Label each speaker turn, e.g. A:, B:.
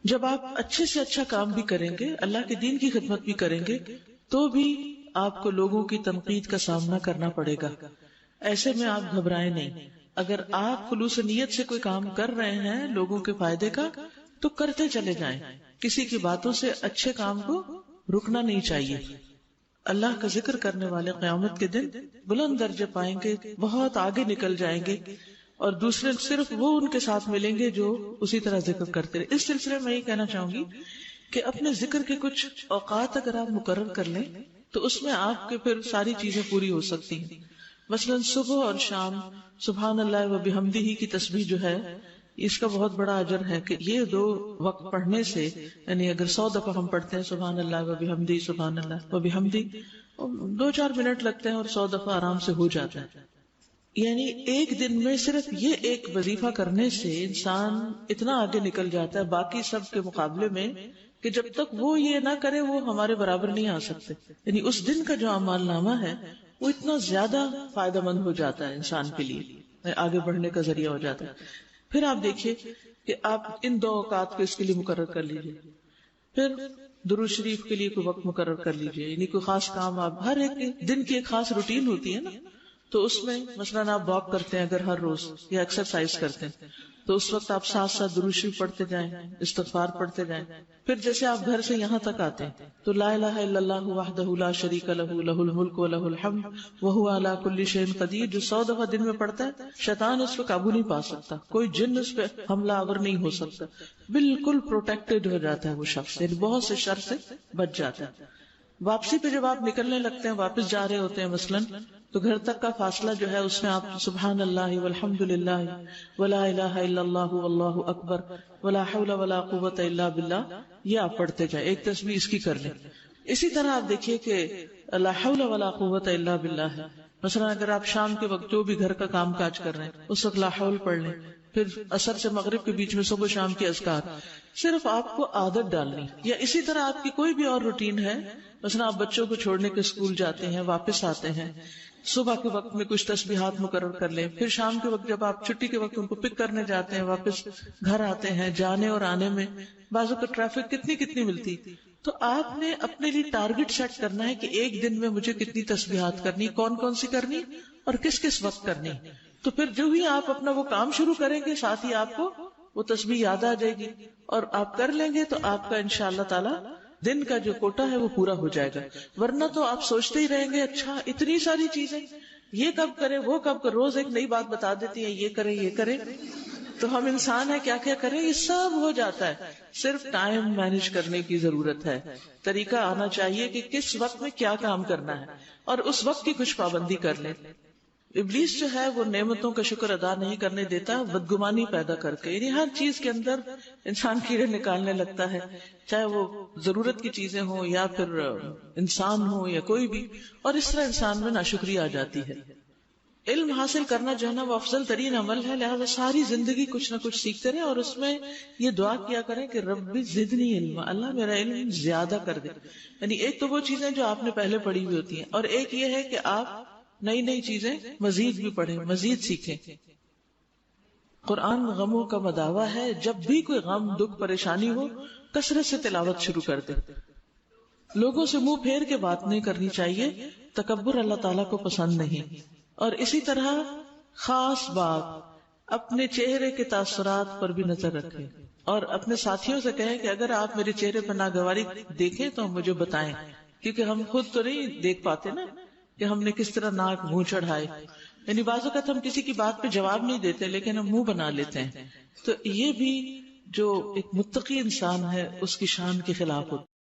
A: جب آپ اچھے سے اچھا کام بھی کریں گے، اللہ کے دین کی خدمت بھی کریں گے، تو بھی آپ کو لوگوں کی تنقید کا سامنا کرنا پڑے گا. ایسے میں آپ گھبرائیں نہیں. اگر آپ خلوص نیت سے کوئی کام کر رہے ہیں لوگوں کے فائدے کا، تو کرتے چلے جائیں. کسی کی باتوں سے اچھے کام کو رکنا نہیں چاہیے. اللہ کا ذکر کرنے والے قیامت کے دن بلند درجے پائیں گے، بہت آگے نکل جائیں گے، اور دوسرے صرف وہ ان کے ساتھ ملیں گے جو اسی طرح ذکر کرتے رہے. اس سلسلے میں یہ کہنا چاہوں گی کہ اپنے ذکر کے کچھ اوقات اگر آپ مقرر کر لیں تو اس میں آپ کے پھر ساری چیزیں پوری ہو سکتی ہیں. مثلا صبح اور شام سبحان اللہ و بحمدہ کی تسبیح جو ہے، اس کا بہت بڑا اجر ہے کہ یہ 2 وقت پڑھنے سے، یعنی اگر 100 دفعہ ہم پڑھتے ہیں سبحان اللہ و بحمدہ سبحان اللہ و بحمدہ، 2-4 منٹ لگتے ہیں اور 100 دفعہ آرام سے ہو جاتا ہے. یعنی ایک دن میں صرف یہ ایک وظیفہ کرنے سے انسان اتنا آگے نکل جاتا ہے باقی سب کے مقابلے میں کہ جب تک وہ یہ نہ کرے وہ ہمارے برابر نہیں آ سکتے. یعنی اس دن کا جو اعمال نامہ ہے وہ اتنا زیادہ فائدہ مند ہو جاتا ہے انسان کے لیے، آگے بڑھنے کا ذریعہ ہو جاتا ہے. پھر آپ دیکھیے کہ آپ ان 2 اوقات کو اس کے لیے مقرر کر لیجیے. پھر درود شریف کے لیے کوئی وقت مقرر کر لیجیے. یعنی کوئی خاص کام، آپ ہر ایک دن کی ایک خاص روٹین ہوتی ہے نا، تو اس میں مثلاً آپ واک کرتے ہیں اگر ہر روز، یا ایکسرسائز کرتے ہیں، تو اس وقت آپ ساتھ ساتھ درود شریف پڑھتے جائیں، استغفار پڑھتے جائیں. پھر جیسے آپ گھر سے یہاں تک آتے ہیں تو لا الہ الا اللہ وحدہ لا شریک لہ لہ الملک و لہ الحمد وہو علی کل شیء قدیر، جو 100 دفعہ دن میں پڑھتا ہے شیطان اس پہ قابو نہیں پا سکتا، کوئی جن اس پہ حملہ آور نہیں ہو سکتا، بالکل پروٹیکٹڈ ہو جاتا ہے وہ شخص، یعنی بہت سے شر سے بچ جاتا ہے. واپسی پہ جب آپ نکلنے لگتے ہیں، واپس جا رہے ہوتے ہیں مثلاً، تو گھر تک کا فاصلہ جو ہے اس میں آپ سبحان اللہ والحمد للہ ولا الہ الا اللہ واللہ اکبر ولا حول ولا قوۃ الا باللہ، یہ آپ پڑھتے جائیں. ایک تسبیح اس کی کر لیں. اسی طرح آپ دیکھیے کہ لا حول ولا قوۃ الا باللہ ہے. مثلا اگر آپ شام کے وقت جو بھی گھر کا کام کاج کر رہے ہیں اس وقت لا حول پڑھ لیں. پھر عصر سے مغرب کے بیچ میں صبح شام کے اذکار، صرف آپ کو عادت ڈالنی. یا اسی طرح آپ کی کوئی بھی اور روٹین ہے، مثلا آپ بچوں کو چھوڑنے کے اسکول جاتے ہیں، واپس آتے ہیں، صبح کے وقت میں کچھ تسبیحات مقرر کر لیں. پھر شام کے وقت جب آپ چھٹی کے وقت ان کو پک کرنے جاتے ہیں، واپس گھر آتے ہیں، جانے اور آنے میں بعضوں کو ٹریفک کتنی ملتی، تو آپ نے اپنے لیے ٹارگٹ سیٹ کرنا ہے کہ ایک دن میں مجھے کتنی تسبیحات کرنی، کون کون سی کرنی اور کس کس وقت کرنی. تو پھر جو ہی آپ اپنا وہ کام شروع کریں گے ساتھ ہی آپ کو وہ تسبیح یاد آ جائے گی اور آپ کر لیں گے، تو آپ کا انشاءاللہ تعالی دن کا جو کوٹا ہے وہ پورا ہو جائے گا. ورنہ تو آپ سوچتے ہی رہیں گے اچھا اتنی ساری چیزیں، یہ کب کرے وہ کب کرے، روز ایک نئی بات بتا دیتی ہے یہ کرے یہ کرے. تو ہم انسان ہیں، کیا کیا کریں، یہ سب ہو جاتا ہے. صرف ٹائم مینج کرنے کی ضرورت ہے، طریقہ آنا چاہیے کہ کس وقت میں کیا کام کرنا ہے، اور اس وقت کی کچھ پابندی کر لیں. ابلیس جو ہے وہ نعمتوں کا شکر ادا نہیں کرنے دیتا، بدگمانی پیدا کر کے، یعنی ہر چیز کے اندر انسان کیڑے نکالنے لگتا ہے، چاہے وہ ضرورت کی چیزیں ہوں یا پھر انسان ہو یا کوئی بھی، اور اس طرح انسان میں ناشکری آ جاتی ہے. علم حاصل کرنا جو ہے نا وہ افضل ترین عمل ہے، لہذا ساری زندگی کچھ نہ کچھ سیکھتے رہیں، اور اس میں یہ دعا کیا کریں کہ رب زدنی علما، اللہ میرا علم زیادہ کر دے. یعنی ایک تو وہ چیزیں جو آپ نے پہلے پڑھی ہوئی ہوتی ہیں، اور ایک یہ ہے کہ آپ نئی چیزیں مزید بھی پڑھیں، مزید سیکھیں. قرآن غموں کا مداوا ہے، جب بھی کوئی غم دکھ پریشانی ہو کثرت سے تلاوت شروع کر دے. لوگوں سے منہ پھیر کے بات نہیں کرنی چاہیے، تکبر اللہ تعالیٰ کو پسند نہیں. اور اسی طرح خاص بات، اپنے چہرے کے تاثرات پر بھی نظر رکھیں، اور اپنے ساتھیوں سے کہیں کہ اگر آپ میرے چہرے پر ناگواری دیکھیں تو مجھے بتائیں، کیونکہ ہم خود تو نہیں دیکھ پاتے نا کہ ہم نے کس طرح ناک منہ چڑھائے. یعنی بعض اوقات ہم کسی کی بات پہ جواب نہیں دیتے لیکن ہم منہ بنا لیتے ہیں، تو یہ بھی جو ایک متقی انسان ہے اس کی شان کے خلاف ہوتا ہے.